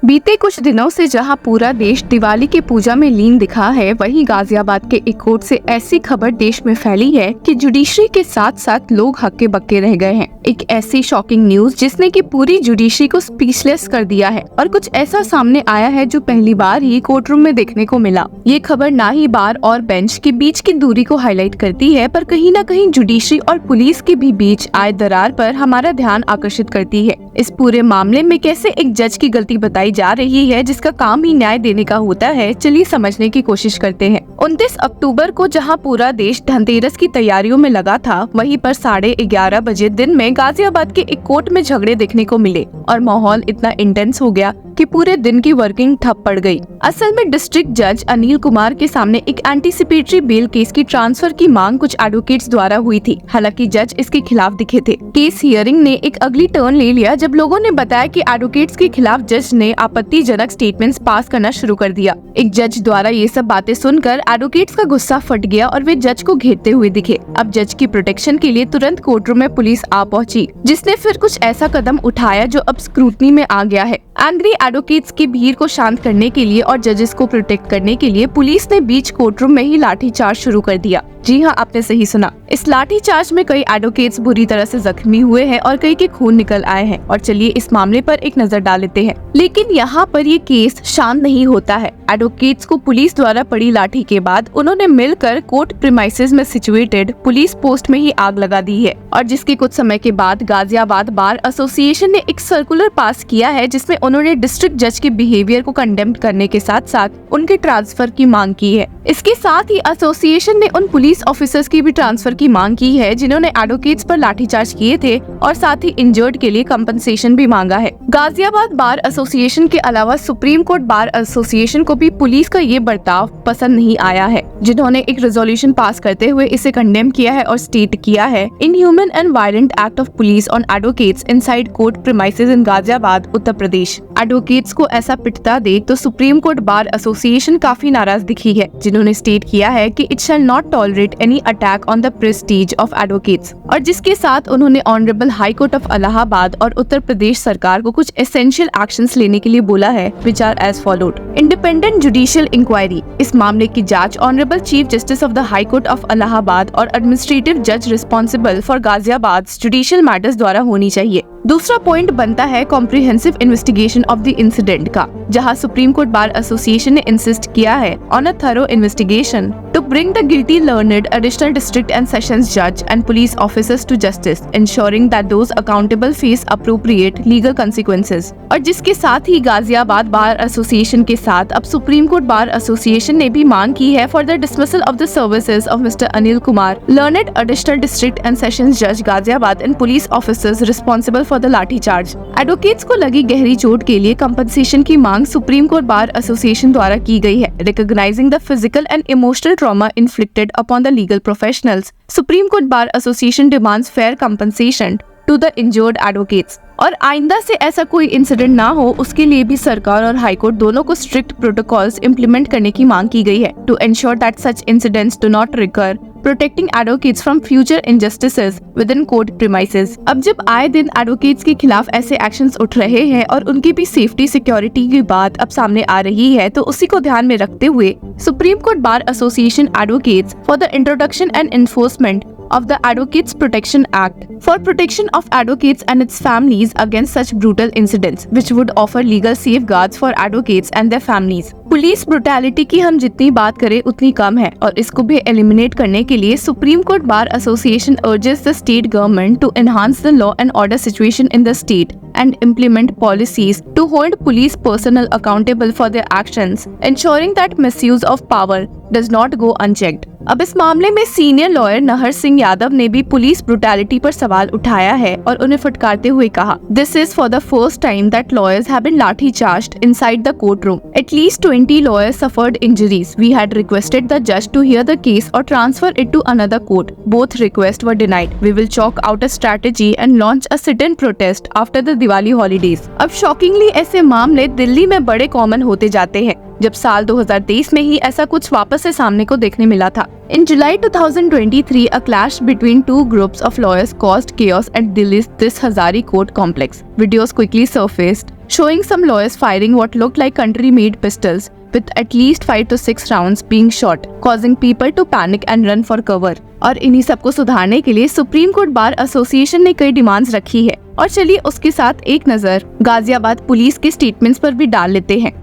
बीते कुछ दिनों से जहां पूरा देश दिवाली की पूजा में लीन दिखा है, वहीं गाजियाबाद के एक कोर्ट से ऐसी खबर देश में फैली है कि जुडिशरी के साथ साथ लोग हक्के बक्के रह गए हैं। एक ऐसी शॉकिंग न्यूज जिसने कि पूरी जुडिशरी को स्पीचलेस कर दिया है और कुछ ऐसा सामने आया है जो पहली बार ही कोर्ट रूम में देखने को मिला। ये खबर ना ही बार और बेंच के बीच की दूरी को हाईलाइट करती है, पर कहीं न कहीं जुडिशरी और पुलिस के भी बीच आए दरार पर हमारा ध्यान आकर्षित करती है। इस पूरे मामले में कैसे एक जज की गलती बताई जा रही है जिसका काम ही न्याय देने का होता है, चलिए समझने की कोशिश करते हैं। 29 अक्टूबर को जहां पूरा देश धनतेरस की तैयारियों में लगा था, वहीं पर 11:30 बजे दिन में गाजियाबाद के एक कोर्ट में झगड़े देखने को मिले और माहौल इतना इंटेंस हो गया कि पूरे दिन की वर्किंग ठप पड़ गई। असल में डिस्ट्रिक्ट जज अनिल कुमार के सामने एक एंटीसिपेटरी बेल केस की ट्रांसफर की मांग कुछ एडवोकेट्स द्वारा हुई थी। हालांकि जज इसके खिलाफ दिखे थे। केस हियरिंग ने एक अगली टर्न ले लिया जब लोगों ने बताया कि एडवोकेट्स के खिलाफ जज ने आपत्तिजनक स्टेटमेंट्स पास करना शुरू कर दिया। एक जज द्वारा ये सब बातें सुनकर एडवोकेट्स का गुस्सा फट गया और वे जज को घेरते हुए दिखे। अब जज की प्रोटेक्शन के लिए तुरंत कोर्टरूम में पुलिस आ पहुंची, जिसने फिर कुछ ऐसा कदम उठाया जो अब स्क्रूटनी में आ गया है। एंग्री एडवोकेट्स की भीड़ को शांत करने के लिए और जजेस को प्रोटेक्ट करने के लिए पुलिस ने बीच कोर्टरूम में ही लाठीचार्ज शुरू कर दिया। जी हाँ, आपने सही सुना। इस लाठीचार्ज में कई एडवोकेट्स बुरी तरह से जख्मी हुए हैं और कई के खून निकल आए हैं। और चलिए इस मामले पर एक नजर डाल लेते हैं। लेकिन यहाँ पर ये केस शांत नहीं होता है। एडवोकेट्स को पुलिस द्वारा पड़ी लाठी के बाद उन्होंने मिलकर कोर्ट प्रीमाइसेस में सिचुएटेड पुलिस पोस्ट में ही आग लगा दी है। और जिसके कुछ समय के बाद गाजियाबाद बार एसोसिएशन ने एक सर्कुलर पास किया है, जिसमें उन्होंने डिस्ट्रिक्ट जज के बिहेवियर को कंडेम करने के साथ साथ उनके ट्रांसफर की मांग की है। इसके साथ ही एसोसिएशन ने उन पुलिस ऑफिसर्स की भी ट्रांसफर की मांग की है जिन्होंने एडवोकेट्स पर लाठीचार्ज किए थे, और साथ ही इंजर्ड के लिए कंपनसेशन भी मांगा है। गाजियाबाद बार एसोसिएशन के अलावा सुप्रीम कोर्ट बार एसोसिएशन को भी पुलिस का ये बर्ताव पसंद नहीं आया है, जिन्होंने एक रेजोल्यूशन पास करते हुए इसे कंडेम किया है और स्टेट किया है, inhuman and violent act of police on advocates inside court premises in Ghaziabad, Uttar Pradesh. Advocates को ऐसा पिटता देख तो सुप्रीम कोर्ट बार एसोसिएशन काफी नाराज दिखी है, जिन्होंने स्टेट किया है कि it shall not tolerate any attack on the Prestige of advocates. और जिसके साथ उन्होंने honourable high court of Allahabad और उत्तर प्रदेश सरकार को कुछ एसेंशियल एक्शंस लेने के लिए बोला है, which are as followed. Independent judicial inquiry. इस मामले की जांच honourable chief justice of the high court of Allahabad और एडमिनिस्ट्रेटिव जज responsible for Ghaziabad judicial matters द्वारा होनी चाहिए। दूसरा पॉइंट बनता है comprehensive investigation of the incident का, जहां सुप्रीम कोर्ट बार एसोसिएशन ने इंसिस्ट किया है on a thorough investigation to bring the guilty learned additional district and sessions जज and police officers to justice, ensuring that those accountable face appropriate legal consequences। और जिसके साथ ही Ghaziabad bar association के साथ अब सुप्रीम कोर्ट बार एसोसिएशन ने भी मांग की है for the dismissal of the services of mister Anil Kumar, learned additional district and sessions जज Ghaziabad and police officers responsible for the lathicharge. Advocates को लगी गहरी चोट के लिए कंपनसेशन की मांग सुप्रीम कोर्ट बार एसोसिएशन द्वारा की गई है, recognising the physical and emotional trauma inflicted upon the legal professionals. Supreme court bar association demands fair compensation to the injured advocates. और आइंदा से ऐसा कोई इंसिडेंट ना हो, उसके लिए भी सरकार और हाई कोर्ट दोनों को स्ट्रिक्ट प्रोटोकॉल्स इंप्लीमेंट करने की मांग की गई है, to ensure that such incidents do not recur, protecting advocates from future injustices within court premises. अब जब आए दिन एडवोकेट्स के खिलाफ ऐसे एक्शंस उठ रहे हैं और उनकी भी सेफ्टी सिक्योरिटी की बात अब सामने आ रही है, तो उसी को ध्यान में रखते हुए supreme court bar association advocates for the introduction and enforcement of the Advocates Protection Act for protection of advocates and its families against such brutal incidents, which would offer legal safeguards for advocates and their families। Police brutality की हम जितनी बात करें उतनी कम है, और इसको भी एलिमिनेट करने के लिए supreme court bar association urges the state government to enhance the law and order situation in the state and implement policies to hold police personnel accountable for their actions, ensuring that misuse of power does not go unchecked। अब इस मामले में senior lawyer नहर सिंह यादव ने भी police brutality पर सवाल उठाया है और उन्हें फटकारते हुए कहा, this is for the first time that lawyers have been lathicharged inside the court room. At least 20 lawyers suffered injuries. We had requested the judge to hear the case or transfer it to another court. Both requests were denied. We will chalk out a strategy and launch a sit-in protest after the Diwali holidays। अब shockingly ऐसे मामले दिल्ली में बड़े common होते जाते हैं, जब साल 2023 में ही ऐसा कुछ वापस से सामने को देखने मिला था। In July 2023, a clash between two groups of lawyers caused chaos at Delhi's this Hazari Court complex. Videos quickly surfaced showing some lawyers firing what looked like country-made pistols with at least 5 to 6 rounds being shot, causing people to panic and run for cover. और इन्हीं सबको सुधारने के लिए supreme court bar association ने कई demands रखी है। और चलिए उसके साथ एक नजर गाजियाबाद पुलिस के स्टेटमेंट्स पर भी डाल लेते हैं।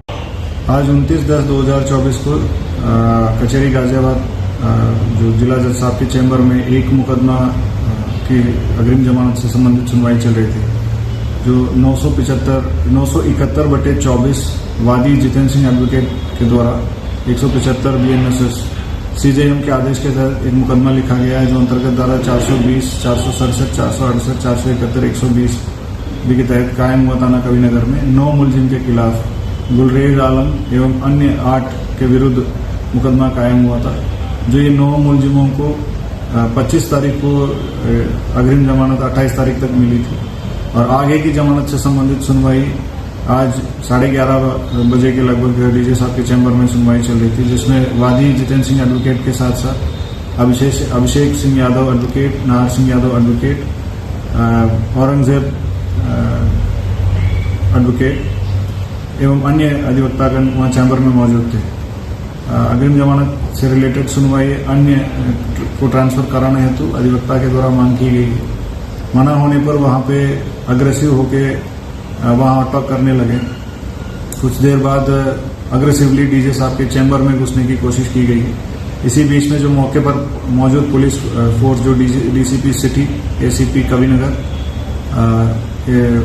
आज 29/10/2024 को कचहरी गाजियाबाद जो जिला जज साहब के चैम्बर में एक मुकदमा की अग्रिम जमानत से संबंधित सुनवाई चल रही थी, जो 971/24 वादी जितेंद्र सिंह एडवोकेट के द्वारा 175 BNSS CJM के आदेश के तहत एक मुकदमा लिखा गया है, जो अंतर्गत धारा 420, 467, 468, 471, 120 के तहत कायम हुआ थाना कविनगर में 9 मुलजिम के खिलाफ गुलरेज आलम एवं अन्य 8 के विरुद्ध मुकदमा कायम हुआ था। जो ये 9 मुलजिमों को 25 तारीख को अग्रिम जमानत 28 तारीख तक मिली थी और आगे की जमानत से संबंधित सुनवाई आज 11:30 बजे के लगभग डीजे साहब के चैम्बर में सुनवाई चल रही थी, जिसमें वादी जितेंद्र सिंह एडवोकेट के साथ साथ Abhishek Singh Yadav advocate, Nahar Singh Yadav advocate, Aurangzeb advocate एवं अन्य अधिवक्तागण वहां चैम्बर में मौजूद थे। अग्रिम जमानत से रिलेटेड सुनवाई अन्य को ट्रांसफर कराने हेतु अधिवक्ता के द्वारा मांग की गई। मना होने पर वहां पे अग्रेसिव होके वहां अटैक करने लगे। कुछ देर बाद अग्रेसिवली डीजे साहब के चैम्बर में घुसने की कोशिश की गई। इसी बीच में जो मौके पर मौजूद पुलिस फोर्स, जो DCP सिटी, ACP कविनगर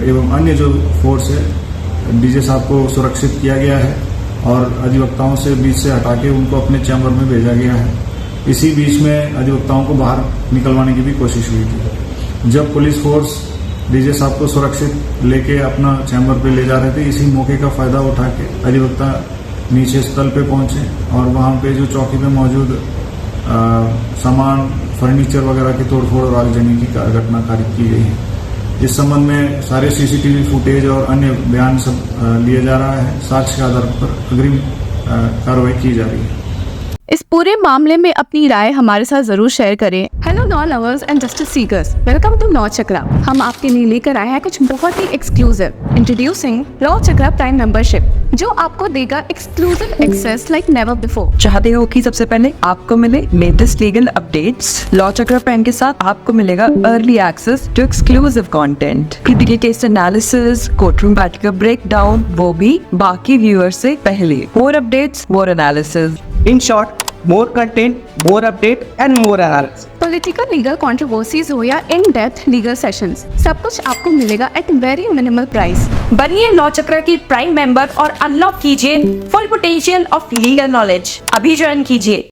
एवं अन्य जो फोर्स है, डीजे साहब को सुरक्षित किया गया है और अधिवक्ताओं से बीच से हटा के उनको अपने चैम्बर में भेजा गया है। इसी बीच में अधिवक्ताओं को बाहर निकलवाने की भी कोशिश हुई थी। जब पुलिस फोर्स डीजे साहब को सुरक्षित लेके अपना चैम्बर पे ले जा रहे थे, इसी मौके का फायदा उठा के अधिवक्ता नीचे स्थल पे पहुंचे और वहां पे जो चौकी पे मौजूद सामान, फर्नीचर वगैरह की तोड़फोड़ और आगजनी की घटना कारित की गई है। इस संबंध में सारे CCTV फुटेज और अन्य बयान सब लिया जा रहा है। साक्ष्य के आधार पर अग्रिम कार्रवाई की जा रही है। इस पूरे मामले में अपनी राय हमारे साथ जरूर शेयर करें। Hello law lovers and justice seekers, welcome to law Chakra. हम आपके लिए लेकर आए हैं कुछ बहुत ही exclusive. Introducing law Chakra prime membership, जो आपको देगा exclusive access like never before. चाहते हो कि सबसे पहले आपको मिले latest legal updates? Law Chakra prime के साथ आपको मिलेगा early access to exclusive content, critical case analysis, courtroom battle का ब्रेकडाउन, वो भी बाकी व्यूअर्स से पहले। More updates, more analysis. In short, more content, more update and more analysis. Political legal controversies हो या इन डेप्थ लीगल सेशंस, सब कुछ आपको मिलेगा एट वेरी मिनिमल प्राइस। बनिए लॉ चक्र की प्राइम मेंबर और अनलॉक कीजिए full potential of legal knowledge. अभी ज्वाइन कीजिए।